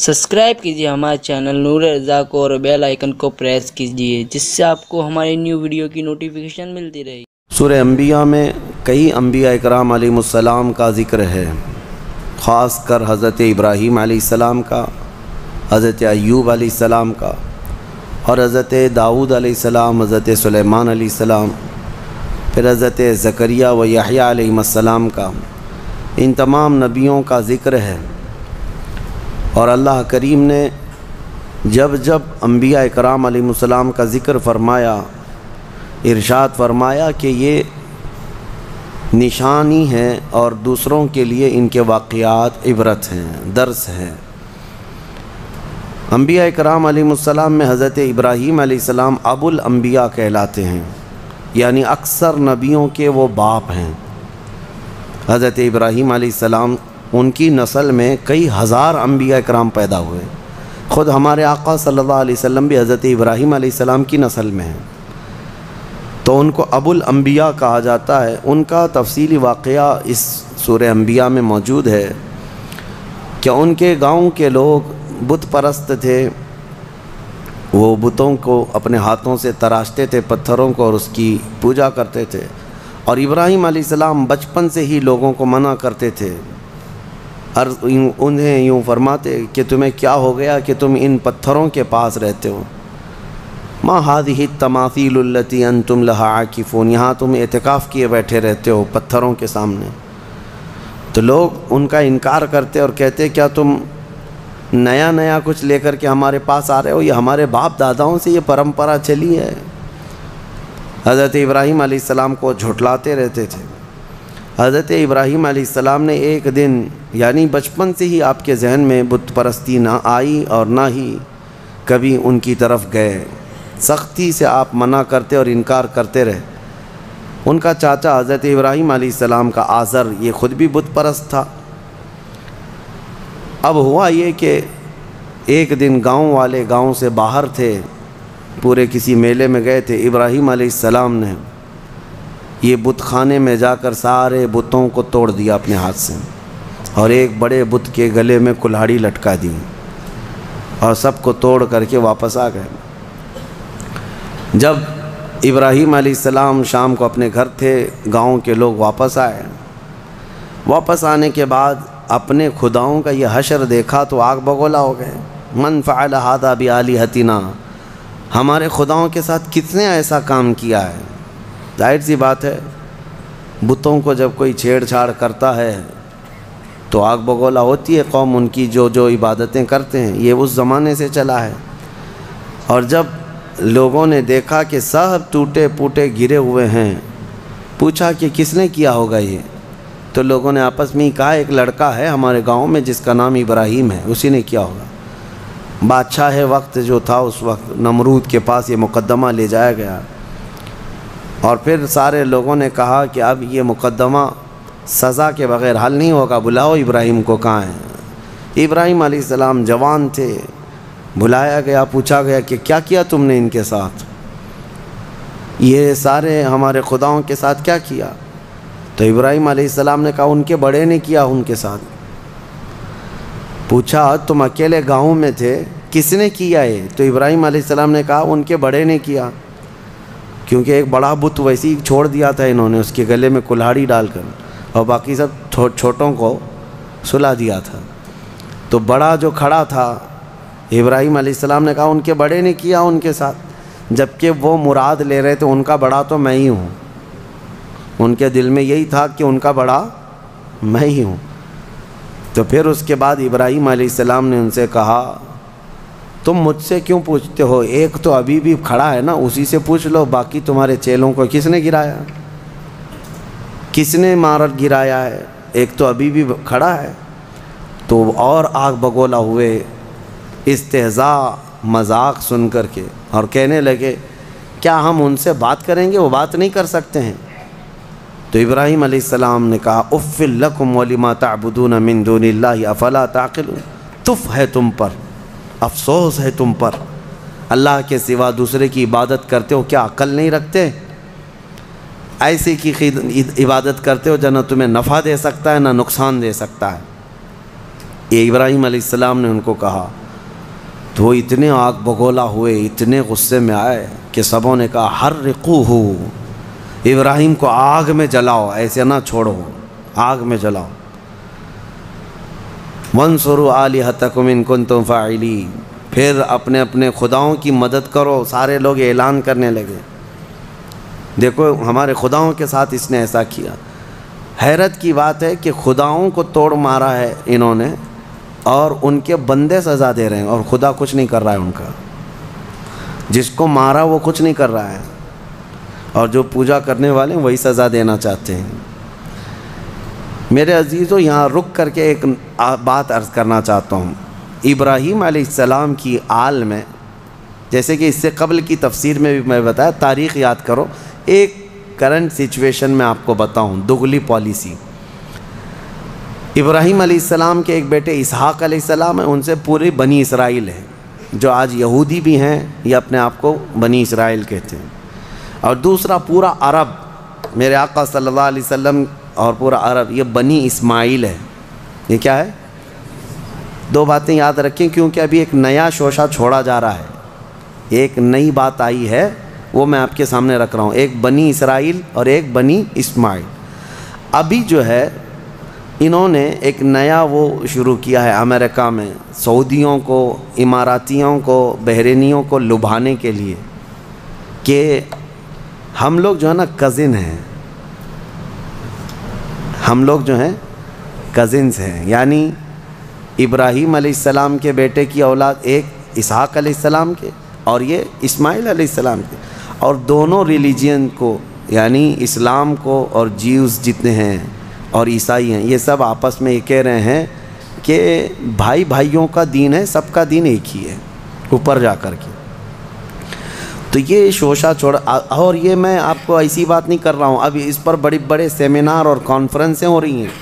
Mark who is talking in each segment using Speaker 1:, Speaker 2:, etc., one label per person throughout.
Speaker 1: Subscribe کیجیے ہمارے channel نور رضا کو اور بیل آئیکن کو پریس کیجیے جس سے آپ کو ہماری نیو ویڈیو کی نوٹیفیکیشن ملتی رہے۔
Speaker 2: سورہ انبیاء میں کئی انبیاء اکرام علیہ السلام کا ذکر ہے، خاص کر حضرت ابراہیم علیہ السلام کا، حضرت ایوب علیہ السلام کا، اور حضرت داؤد علیہ السلام، حضرت سلیمان علیہ السلام، پھر حضرت زکریا و یحییٰ علیہ السلام کا۔ ان تمام نبیوں کا ذکر ہے، اور اللہ کریم نے جب جب انبیاء اکرام علیہ السلام کا ذکر فرمایا، ارشاد فرمایا کہ یہ نشانی ہے اور دوسروں کے لیے ان کے واقعات عبرت ہیں، درس ہیں۔ انبیاء اکرام علیہ السلام میں حضرت ابراہیم علیہ السلام ابو الانبیاء کہلاتے ہیں، یعنی اکثر نبیوں کے وہ باپ ہیں۔ حضرت ابراہیم علیہ السلام، ان کی نسل میں کئی ہزار انبیاء اکرام پیدا ہوئے۔ خود ہمارے آقا صلی اللہ علیہ وسلم بھی حضرت ابراہیم علیہ السلام کی نسل میں ہیں، تو ان کو ابو الانبیاء کہا جاتا ہے۔ ان کا تفصیلی واقعہ اس سورہ انبیاء میں موجود ہے کہ ان کے گاؤں کے لوگ بت پرست تھے، وہ بتوں کو اپنے ہاتھوں سے تراشتے تھے، پتھروں کو، اور اس کی پوجا کرتے تھے، اور ابراہیم علیہ السلام بچپن سے ہی لوگوں کو منع کرتے تھے، اور انہیں یوں فرماتے کہ تمہیں کیا ہو گیا کہ تم ان پتھروں کے پاس رہتے ہو؟ ما هذه التماثيل التي انتم لها عاکفون، یہاں تم اعتکاف کیے بیٹھے رہتے ہو پتھروں کے سامنے۔ تو لوگ ان کا انکار کرتے اور کہتے کیا تم نیا کچھ لے کر کے ہمارے پاس آ رہے ہو؟ یہ ہمارے باپ داداؤں سے یہ پرمپرا چلی ہے۔ حضرت ابراہیم علیہ السلام کو جھٹلاتے رہتے تھے۔ حضرت ابراہیم علیہ السلام نے ایک دن، یعنی بچپن سے ہی آپ کے ذہن میں بت پرستی نہ آئی اور نہ ہی کبھی ان کی طرف گئے، سختی سے آپ منع کرتے اور انکار کرتے رہے۔ ان کا چاچا حضرت ابراہیم علیہ السلام کا آزر، یہ خود بھی بت پرست تھا۔ اب ہوا یہ کہ ایک دن گاؤں والے گاؤں سے باہر تھے، پورے کسی میلے میں گئے تھے۔ ابراہیم علیہ السلام نے یہ بت خانے میں جا کر سارے بتوں کو توڑ دیا اپنے ہاتھ سے، اور ایک بڑے بت کے گلے میں کلہاڑی لٹکا دی، اور سب کو توڑ کر کے واپس آ گئے۔ جب ابراہیم علیہ السلام شام کو اپنے گھر تھے، گاؤں کے لوگ واپس آئے۔ واپس آنے کے بعد اپنے خداؤں کا یہ حشر دیکھا تو آگ بگولا ہو گئے۔ من فعل ھذا بآلہتنا، ہمارے خداؤں کے ساتھ کس نے ایسا کام کیا ہے؟ ظاہر سی بات ہے، بتوں کو جب کوئی چھیڑ چھاڑ کرتا ہے تو آگ بگولا ہوتی ہے قوم، ان کی جو عبادتیں کرتے ہیں، یہ اس زمانے سے چلا ہے۔ اور جب لوگوں نے دیکھا کہ سب ٹوٹے پوٹے گرے ہوئے ہیں، پوچھا کہ کس نے کیا ہوگا یہ؟ تو لوگوں نے آپس میں ہی کہا ایک لڑکا ہے ہمارے گاؤں میں جس کا نام ابراہیم ہے، اسی نے کیا ہوگا۔ بادشاہ وقت جو تھا اس وقت، نمرود کے پاس یہ مقدمہ لے جایا گیا، اور پھر سارے لوگوں نے کہا کہ اب یہ مقدمہ سزا کے بغیر حل نہیں ہوگا، بلاؤ ابراہیم کو، کہاں ہے؟ ابراہیم علیہ السلام جوان تھے، بلایا گیا، پوچھا گیا کہ کیا کیا تم نے ان کے ساتھ؟ یہ سارے ہمارے خداؤں کے ساتھ کیا کیا؟ تو ابراہیم علیہ السلام نے کہا ان کے بڑے نے کیا ان کے ساتھ۔ پوچھا تم اکیلے گاؤں میں تھے، کس نے کیا یہ؟ تو ابراہیم علیہ السلام نے کہا ان کے بڑے نے کیا، کیونکہ ایک بڑا بت ویسے ہی چھوڑ دیا تھا انہوں نے، اس کے گلے میں کلہاڑی ڈال کر، اور باقی سب چھوٹوں کو سلا دیا تھا۔ تو بڑا جو کھڑا تھا، ابراہیم علیہ السلام نے کہا ان کے بڑے نے کیا ان کے ساتھ، جبکہ وہ مراد لے رہے تھے ان کا بڑا تو میں ہی ہوں۔ ان کے دل میں یہی تھا کہ ان کا بڑا میں ہی ہوں۔ تو پھر اس کے بعد ابراہیم علیہ السلام نے ان سے کہا تم مجھ سے کیوں پوچھتے ہو؟ ایک تو ابھی بھی کھڑا ہے نا، اسی سے پوچھ لو، باقی تمہارے چیلوں کو کس نے گرایا، کس نے مارت گرایا ہے؟ ایک تو ابھی بھی کھڑا ہے۔ تو اور آگ بگولا ہوئے، استہزاء مذاق سن کر کے، اور کہنے لگے کیا ہم ان سے بات کریں گے؟ وہ بات نہیں کر سکتے ہیں۔ تو ابراہیم علیہ السلام نے کہا اف لکم ولما تعبدون من دون اللہ افلا تعقلون، تف ہے تم پر، افسوس ہے تم پر، اللہ کے سوا دوسرے کی عبادت کرتے ہو، کیا عقل نہیں رکھتے؟ ایسے کی عبادت کرتے ہو جو نہ تمہیں نفع دے سکتا ہے نہ نقصان دے سکتا ہے۔ یہ ابراہیم علیہ السلام نے ان کو کہا تو وہ اتنے آگ بگولا ہوئے، اتنے غصے میں آئے کہ سبوں نے کہا حرقوہ، ابراہیم کو آگ میں جلاؤ، ایسے نہ چھوڑو، آگ میں جلاؤ۔ وانصروا آلہتکم ان کنتم فاعلین، پھر اپنے اپنے خداؤں کی مدد کرو۔ سارے لوگ اعلان کرنے لگے، دیکھو ہمارے خداؤں کے ساتھ اس نے ایسا کیا۔ حیرت کی بات ہے کہ خداؤں کو توڑ مارا ہے انہوں نے، اور ان کے بندے سزا دے رہے ہیں، اور خدا کچھ نہیں کر رہا ہے ان کا۔ جس کو مارا وہ کچھ نہیں کر رہا ہے، اور جو پوجا کرنے والے ہیں وہی سزا دینا چاہتے ہیں۔ میرے عزیزو، یہاں رک کر کے ایک بات عرض کرنا چاہتا ہوں۔ ابراہیم علیہ السلام کی آل میں، جیسے کہ اس سے قبل کی تفسیر میں بھی میں بتایا، تاریخ یاد کرو، ایک کرنٹ سچویشن میں آپ کو بتاؤں، دغلی پالیسی۔ ابراہیم علیہ السلام کے ایک بیٹے اسحاق علیہ السلام ہیں، ان سے پوری بنی اسرائیل ہے، جو آج یہودی بھی ہیں یا اپنے آپ کو بنی اسرائیل کہتے ہیں۔ اور دوسرا پورا عرب، میرے آقا صلی اللہ علیہ وسلم اور پورا عرب، یہ بنی اسماعیل ہے۔ یہ کیا ہے؟ دو باتیں یاد رکھیں، کیونکہ ابھی ایک نیا شوشہ چھوڑا جا رہا ہے، ایک نئی بات آئی ہے، وہ میں آپ کے سامنے رکھ رہا ہوں، ایک بنی اسرائیل اور ایک بنی اسماعیل۔ ابھی جو ہے انہوں نے ایک نیا وہ شروع کیا ہے امریکہ میں، سعودیوں کو، اماراتیوں کو، بحرینیوں کو لبھانے کے لیے، کہ ہم لوگ جو ہے نا کزن ہیں، ہم لوگ جو ہیں کزنز ہیں، یعنی ابراہیم علیہ السلام کے بیٹے کی اولاد ایک اسحاق علیہ السلام کے اور یہ اسماعیل علیہ السلام کے، اور دونوں ریلیجین کو، یعنی اسلام کو اور جیوز جتنے ہیں اور عیسائی ہیں، یہ سب آپس میں یہ کہہ رہے ہیں کہ بھائی بھائیوں کا دین ہے، سب کا دین ایک ہی ہے اوپر جا کر کے۔ تو یہ شوشہ چھوڑ، اور یہ میں آپ کو ایسی بات نہیں کر رہا ہوں، اب اس پر بڑے بڑے سیمینار اور کانفرنسیں ہو رہی ہیں۔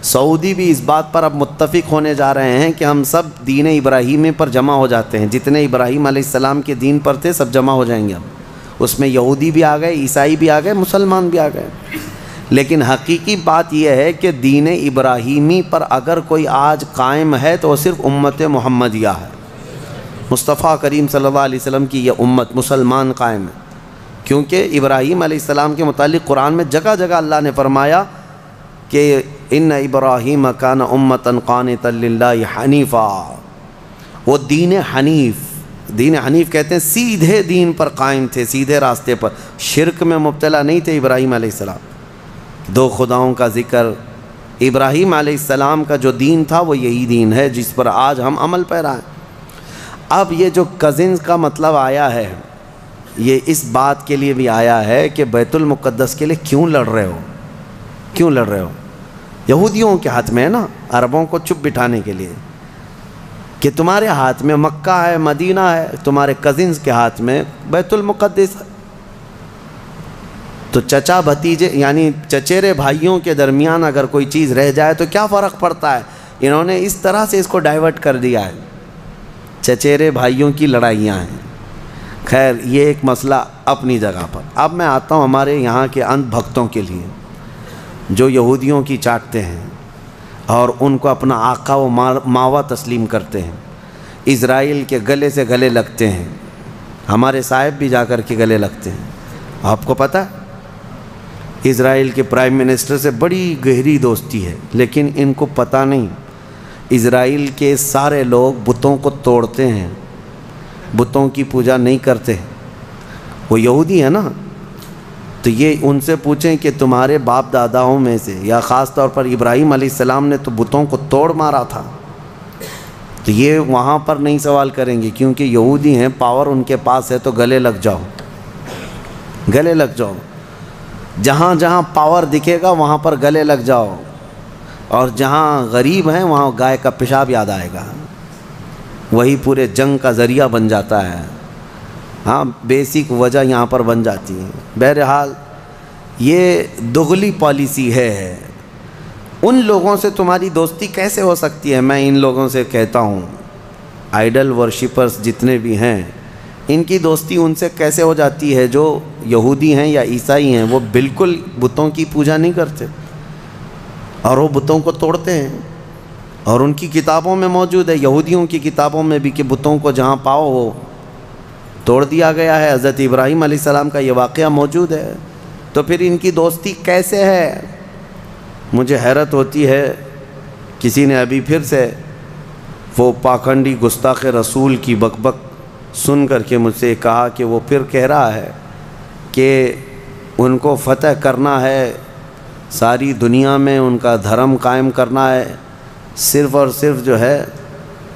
Speaker 2: سعودی بھی اس بات پر اب متفق ہونے جا رہے ہیں کہ ہم سب دین ابراہیمی پر جمع ہو جاتے ہیں، جتنے ابراہیم علیہ السلام کے دین پر تھے سب جمع ہو جائیں گے۔ اب اس میں یہودی بھی آ گئے، عیسائی بھی آ گئے، مسلمان بھی آ گئے۔ لیکن حقیقی بات یہ ہے کہ دین ابراہیمی پر اگر کوئی آج قائم ہے تو وہ صرف امت محمدیہ ہے، مصطفیٰ کریم صلی اللہ علیہ وسلم کی یہ امت مسلمان قائم ہے، کیونکہ ابراہیم علیہ السلام کے متعلق قرآن میں جگہ جگہ اللہ نے فرمایا کہ ان ابراہیم کان امتا قانتا للہ حنیفا، وہ دین حنیف کہتے ہیں سیدھے دین پر قائم تھے، سیدھے راستے پر، شرک میں مبتلا نہیں تھے ابراہیم علیہ السلام۔ دو خداؤں کا ذکر، ابراہیم علیہ السلام کا جو دین تھا وہ یہی دین ہے جس پر آج ہم عمل پیرا ہیں۔ اب یہ جو کزنز کا مطلب آیا ہے، یہ اس بات کے لیے بھی آیا ہے کہ بیت المقدس کے لیے کیوں لڑ رہے ہو، کیوں لڑ رہے ہو؟ یہودیوں کے ہاتھ میں ہے نا، عربوں کو چپ بٹھانے کے لیے، کہ تمہارے ہاتھ میں مکہ ہے، مدینہ ہے، تمہارے کزنز کے ہاتھ میں بیت المقدس ہے۔ تو چچا بھتیجے یعنی چچیرے بھائیوں کے درمیان اگر کوئی چیز رہ جائے تو کیا فرق پڑتا ہے؟ انہوں نے اس طرح سے اس کو ڈائیورٹ کر دیا ہے، چچیرے بھائیوں کی لڑائیاں ہیں۔ خیر، یہ ایک مسئلہ اپنی جگہ پر۔ اب میں آتا ہوں ہمارے یہاں کے اندھ بھکتوں کے لیے، جو یہودیوں کی چاٹتے ہیں اور ان کو اپنا آقا و ماوا تسلیم کرتے ہیں، اسرائیل کے گلے سے گلے لگتے ہیں، ہمارے صاحب بھی جا کر کے گلے لگتے ہیں۔ آپ کو پتہ ہے اسرائیل کے پرائم منسٹر سے بڑی گہری دوستی ہے، لیکن ان کو پتہ نہیں اسرائیل کے سارے لوگ بتوں کو توڑتے ہیں، بتوں کی پوجا نہیں کرتے۔ وہ یہودی ہے نا، تو یہ ان سے پوچھیں کہ تمہارے باپ داداؤں میں سے، یا خاص طور پر ابراہیم علیہ السلام نے تو بتوں کو توڑ مارا تھا، تو یہ وہاں پر نہیں سوال کریں گے، کیونکہ یہودی ہیں، پاور ان کے پاس ہے، تو گلے لگ جاؤ، گلے لگ جاؤ، جہاں جہاں پاور دکھے گا وہاں پر گلے لگ جاؤ، اور جہاں غریب ہیں وہاں گائے کا پیشاب یاد آئے گا، وہی پورے جنگ کا ذریعہ بن جاتا ہے۔ ہاں، بیسک وجہ یہاں پر بن جاتی ہے۔ بہرحال یہ دغلی پالیسی ہے۔ ان لوگوں سے تمہاری دوستی کیسے ہو سکتی ہے؟ میں ان لوگوں سے کہتا ہوں، آئیڈل ورشپرز جتنے بھی ہیں، ان کی دوستی ان سے کیسے ہو جاتی ہے جو یہودی ہیں یا عیسائی ہیں؟ وہ بالکل بتوں کی پوجا نہیں کرتے اور وہ بتوں کو توڑتے ہیں، اور ان کی کتابوں میں موجود ہے، یہودیوں کی کتابوں میں بھی، کہ بتوں کو جہاں پاؤ وہ توڑ دیا گیا ہے۔ حضرت ابراہیم علیہ السلام کا یہ واقعہ موجود ہے۔ تو پھر ان کی دوستی کیسے ہے؟ مجھے حیرت ہوتی ہے، کسی نے ابھی پھر سے وہ پاکھنڈی گستاخ رسول کی بک سن کر کے مجھ سے کہا کہ وہ پھر کہہ رہا ہے کہ ان کو فتح کرنا ہے، ساری دنیا میں ان کا دھرم قائم کرنا ہے، صرف اور صرف جو ہے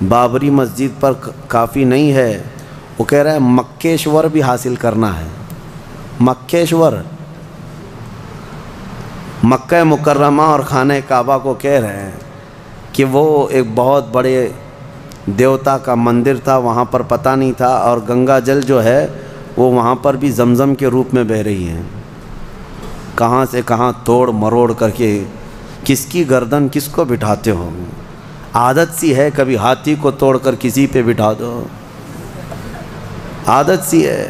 Speaker 2: بابری مسجد پر کافی نہیں ہے، وہ کہہ رہا ہے مکیشور بھی حاصل کرنا ہے۔ مکیشور، مکہ مکرمہ اور خانہ کعبہ کو کہہ رہے ہیں کہ وہ ایک بہت بڑے دیوتا کا مندر تھا، وہاں پر پتہ نہیں تھا، اور گنگا جل جو ہے وہ وہاں پر بھی زمزم کے روپ میں بہہ رہی ہیں۔ کہاں سے کہاں توڑ مروڑ کر کے کس کی گردن کس کو بٹھاتے ہو؟ عادت سی ہے، کبھی ہاتھی کو توڑ کر کسی پہ بٹھا دو، عادت سی ہے۔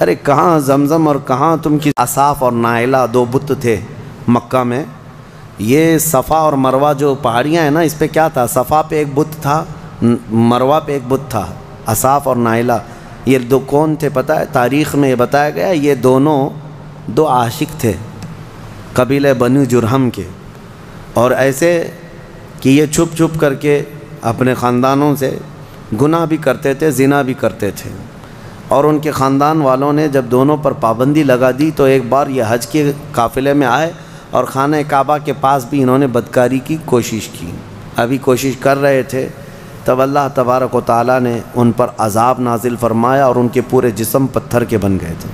Speaker 2: ارے کہاں زمزم اور کہاں تم کی اصاف اور نائلہ دو بت تھے مکہ میں۔ یہ صفا اور مروہ جو پہاڑیاں ہیں نا، اس پہ کیا تھا؟ صفا پہ ایک بت تھا، مروہ پہ ایک بت تھا، اصاف اور نائلہ۔ یہ دو کون تھے پتہ ہے؟ تاریخ میں یہ بتایا گیا یہ دونوں دو عاشق تھے قبیلہ بنو جرہم کے، اور ایسے کہ یہ چھپ چھپ کر کے اپنے خاندانوں سے گناہ بھی کرتے تھے، زنا بھی کرتے تھے، اور ان کے خاندان والوں نے جب دونوں پر پابندی لگا دی تو ایک بار یہ حج کے قافلے میں آئے اور خانہ کعبہ کے پاس بھی انہوں نے بدکاری کی کوشش کی۔ ابھی کوشش کر رہے تھے تب اللہ تبارک و تعالیٰ نے ان پر عذاب نازل فرمایا اور ان کے پورے جسم پتھر کے بن گئے تھے۔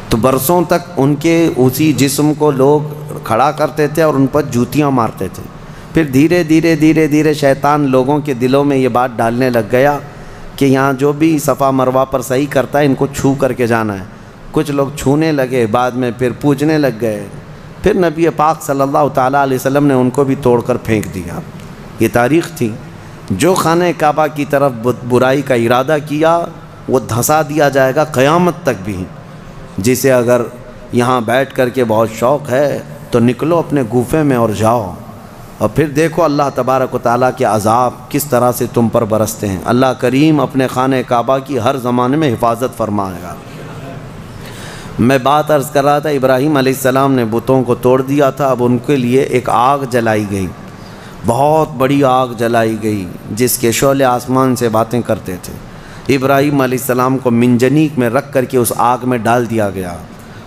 Speaker 2: تو برسوں تک ان کے اسی جسم کو لوگ کھڑا کرتے تھے اور ان پر جوتیاں مارتے تھے۔ پھر دھیرے دھیرے دھیرے دھیرے شیطان لوگوں کے دلوں میں یہ بات ڈالنے لگ گیا کہ یہاں جو بھی صفا مروہ پر صحیح کرتا ہے ان کو چھو کر کے جانا ہے۔ کچھ لوگ چھونے لگے، بعد میں پھر پوجنے لگ گئے، پھر نبی پاک صلی اللہ تعالیٰ علیہ وسلم نے ان کو بھی توڑ کر پھینک دیا۔ یہ تاریخ تھی۔ جو خانہ کعبہ کی طرف برائی کا ارادہ کیا وہ دھسا دیا جائے گا قیامت تک بھی۔ جسے اگر یہاں بیٹھ کر کے بہت شوق ہے تو نکلو اپنے گوفے میں اور جاؤ، اور پھر دیکھو اللہ تبارک و تعالیٰ کے عذاب کس طرح سے تم پر برستے ہیں۔ اللہ کریم اپنے خانہ کعبہ کی ہر زمانے میں حفاظت فرمائے گا۔ میں بات عرض کر رہا تھا، ابراہیم علیہ السلام نے بتوں کو توڑ دیا تھا، اب ان کے لیے ایک آگ جلائی گئی، بہت بڑی آگ جلائی گئی جس کے شعلے آسمان سے باتیں کرتے تھے۔ ابراہیم علیہ السلام کو منجنیق میں رکھ کر کے اس آگ میں ڈال دیا گیا،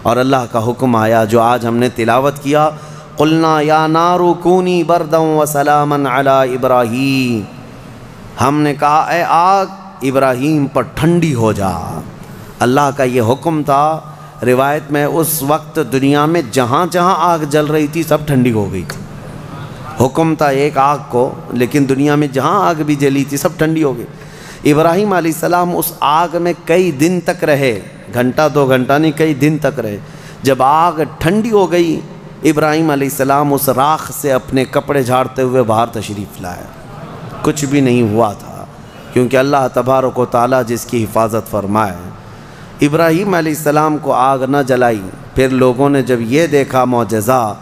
Speaker 2: اور اللہ کا حکم آیا جو آج ہم نے تلاوت کیا، قلنا یا نار کونی بردا وسلاما علی ابراہیم، ہم نے کہا اے آگ ابراہیم پر ٹھنڈی ہو جا۔ اللہ کا یہ حکم تھا۔ روایت میں اس وقت دنیا میں جہاں جہاں آگ جل رہی تھی سب ٹھنڈی ہو گئی تھی۔ حکم تھا ایک آگ کو، لیکن دنیا میں جہاں آگ بھی جلی تھی سب ٹھنڈی ہو گئی۔ ابراہیم علیہ السلام اس آگ میں کئی دن تک رہے، گھنٹہ دو گھنٹہ نہیں، کئی دن تک رہے۔ جب آگ ٹھنڈی ہو گئی ابراہیم علیہ السلام اس راکھ سے اپنے کپڑے جھاڑتے ہوئے باہر تشریف لائے۔ کچھ بھی نہیں ہوا تھا، کیونکہ اللہ تبارک و تعالیٰ جس کی حفاظت فرمائے۔ ابراہیم علیہ السلام کو آگ نہ جلائی، پھر لوگوں نے جب یہ دیکھا معجزہ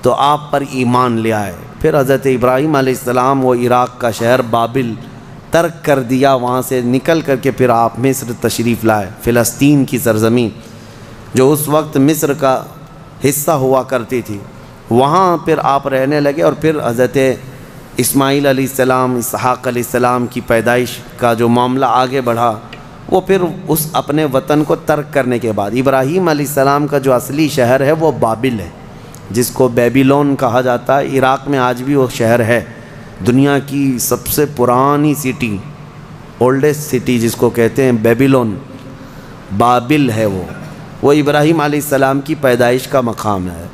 Speaker 2: تو آپ پر ایمان لے آئے۔ پھر حضرت ابراہیم علیہ السلام وہ عراق کا شہر بابل ترک کر دیا، وہاں سے نکل کر کے پھر آپ مصر تشریف لائے، فلسطین کی سرزمین جو اس وقت مصر کا حصہ ہوا کرتی تھی، وہاں پھر آپ رہنے لگے۔ اور پھر حضرت اسماعیل علیہ السلام، اسحاق علیہ السلام کی پیدائش کا جو معاملہ آگے بڑھا، وہ پھر اس اپنے وطن کو ترک کرنے کے بعد ابراہیم علیہ السلام کا جو اصلی شہر ہے وہ بابل ہے، جس کو بیبیلون کہا جاتا ہے۔ عراق میں آج بھی وہ شہر ہے، دنیا کی سب سے پرانی سٹی، اولڈسٹ سٹی جس کو کہتے ہیں بیبیلون، بابل ہے وہ ابراہیم علیہ السلام کی پیدائش کا مقام ہے۔